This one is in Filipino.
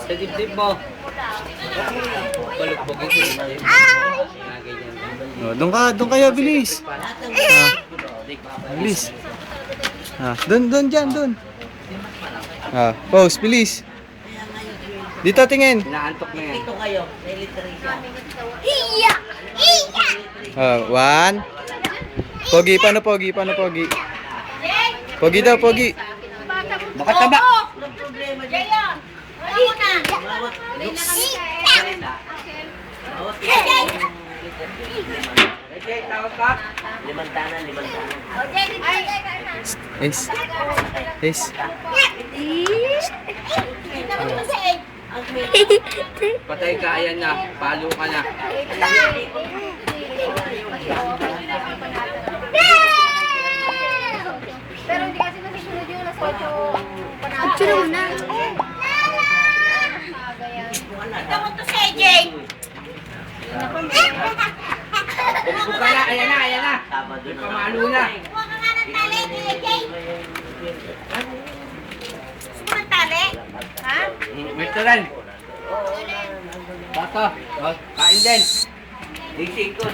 Sa dibdib mo. Balugbogin ko yung dibdib. Doon kayo, bilis. Bilis. Doon dyan, doon. Pose, bilis. Dito tingin. Inaantok na yan. Ito kayo, electrician. One. Pogi, paano pogi? Paano pogi? Pogi daw, pogi. Baka taba. Walang problema dyan. Okay, tawag ka. Limantanan. Ace. Ace. Patay ka, ayan na. Palo ka na. Pero hindi kasi nasusunod yung nasa 8 panalo. Picture mo na. Ito mo to si AJ. Bumbo ka na, ayan na. Sabado May na. pamalo na. Huwag ka nga ng tali, AJ. Gusto mo ng tali? Ha? May talan. Bata. Kain din. Gising ko.